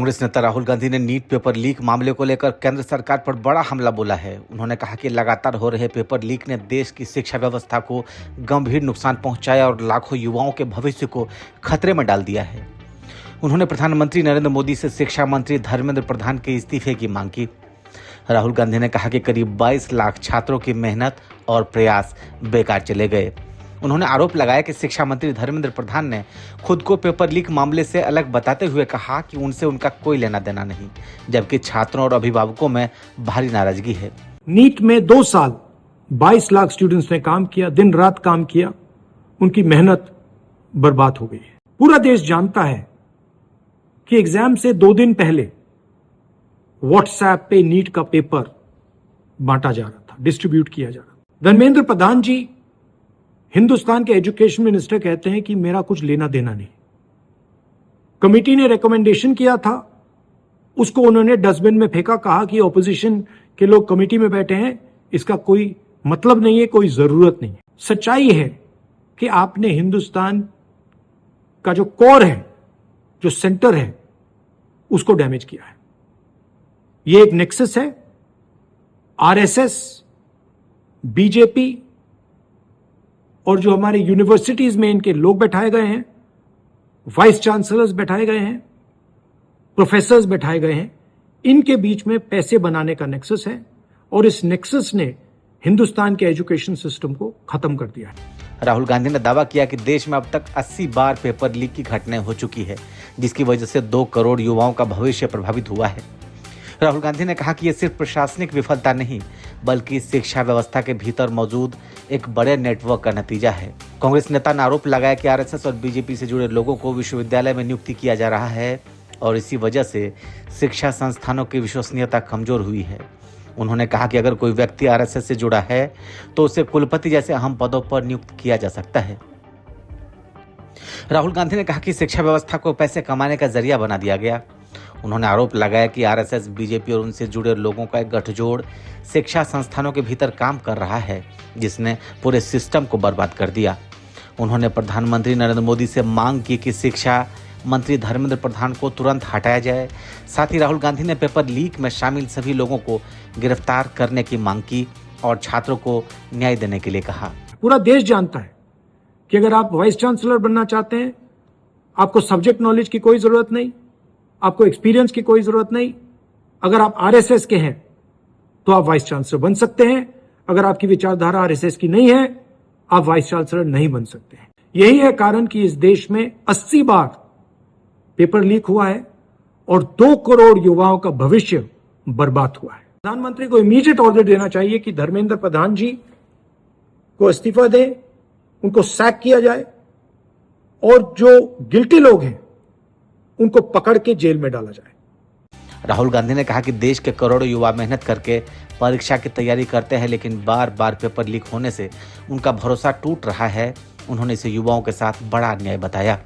कांग्रेस नेता राहुल गांधी ने NEET paper leak मामले को लेकर केंद्र सरकार पर बड़ा हमला बोला है। उन्होंने कहा कि लगातार हो रहे पेपर लीक ने देश की शिक्षा व्यवस्था को गंभीर नुकसान पहुंचाया और लाखों युवाओं के भविष्य को खतरे में डाल दिया है। उन्होंने प्रधानमंत्री नरेंद्र मोदी से शिक्षा मंत्री धर्मेंद्र प्रधान के इस्तीफे की मांग की। राहुल गांधी ने कहा कि करीब 22 लाख छात्रों की मेहनत और प्रयास बेकार चले गए। उन्होंने आरोप लगाया कि शिक्षा मंत्री धर्मेंद्र प्रधान ने खुद को पेपर लीक मामले से अलग बताते हुए कहा कि उनसे उनका कोई लेना देना नहीं, जबकि छात्रों और अभिभावकों में भारी नाराजगी है। नीट में 2 साल 22 लाख स्टूडेंट्स ने काम किया, दिन रात काम किया, उनकी मेहनत बर्बाद हो गई है। पूरा देश जानता है कि एग्जाम से 2 दिन पहले व्हाट्सएप पे नीट का पेपर बांटा जा रहा था, डिस्ट्रीब्यूट किया जा रहा था। धर्मेंद्र प्रधान जी हिंदुस्तान के एजुकेशन मिनिस्टर कहते हैं कि मेरा कुछ लेना देना नहीं। कमेटी ने रिकमेंडेशन किया था, उसको उन्होंने डस्टबिन में फेंका, कहा कि ऑपोजिशन के लोग कमेटी में बैठे हैं, इसका कोई मतलब नहीं है, कोई जरूरत नहीं है। सच्चाई है कि आपने हिंदुस्तान का जो कोर है, जो सेंटर है, उसको डैमेज किया है। यह एक नेक्सस है। आरएसएस, बीजेपी और जो हमारे यूनिवर्सिटीज में इनके लोग बैठाए गए हैं, वाइस चांसलर्स बैठाए गए हैं, प्रोफेसर्स बैठाए गए हैं, इनके बीच में पैसे बनाने का नेक्सस है और इस नेक्सस ने हिंदुस्तान के एजुकेशन सिस्टम को खत्म कर दिया है। राहुल गांधी ने दावा किया कि देश में अब तक 80 बार पेपर लीक की घटनाएं हो चुकी है, जिसकी वजह से 2 करोड़ युवाओं का भविष्य प्रभावित हुआ है। राहुल गांधी ने कहा कि यह सिर्फ प्रशासनिक विफलता नहीं, बल्कि शिक्षा व्यवस्था के भीतर मौजूद एक बड़े नेटवर्क का नतीजा है। कांग्रेस नेता ने आरोप लगाया कि आरएसएस और बीजेपी से जुड़े लोगों को विश्वविद्यालय में नियुक्ति किया जा रहा है और इसी वजह से शिक्षा संस्थानों की विश्वसनीयता कमजोर हुई है। उन्होंने कहा कि अगर कोई व्यक्ति आरएसएस से जुड़ा है तो उसे कुलपति जैसे अहम पदों पर नियुक्त किया जा सकता है। राहुल गांधी ने कहा कि शिक्षा व्यवस्था को पैसे कमाने का जरिया बना दिया गया। उन्होंने आरोप लगाया कि आरएसएस, बीजेपी और उनसे जुड़े लोगों का एक गठजोड़ शिक्षा संस्थानों के भीतर काम कर रहा है, जिसने पूरे सिस्टम को बर्बाद कर दिया। उन्होंने प्रधानमंत्री नरेंद्र मोदी से मांग की कि शिक्षा मंत्री धर्मेंद्र प्रधान को तुरंत हटाया जाए। साथ ही राहुल गांधी ने पेपर लीक में शामिल सभी लोगों को गिरफ्तार करने की मांग की और छात्रों को न्याय देने के लिए कहा। पूरा देश जानता है कि अगर आप वाइस चांसलर बनना चाहते हैं, आपको सब्जेक्ट नॉलेज की कोई जरूरत नहीं, आपको एक्सपीरियंस की कोई जरूरत नहीं। अगर आप आरएसएस के हैं तो आप वाइस चांसलर बन सकते हैं। अगर आपकी विचारधारा आरएसएस की नहीं है, आप वाइस चांसलर नहीं बन सकते हैं। यही है कारण कि इस देश में 80 बार पेपर लीक हुआ है और 2 करोड़ युवाओं का भविष्य बर्बाद हुआ है। प्रधानमंत्री को इमीडिएट ऑर्डर देना चाहिए कि धर्मेंद्र प्रधान जी को इस्तीफा दें, उनको सैक किया जाए और जो गिल्टी लोग हैं उनको पकड़ के जेल में डाला जाए। राहुल गांधी ने कहा कि देश के करोड़ों युवा मेहनत करके परीक्षा की तैयारी करते हैं, लेकिन बार बार पेपर लीक होने से उनका भरोसा टूट रहा है। उन्होंने इसे युवाओं के साथ बड़ा अन्याय बताया।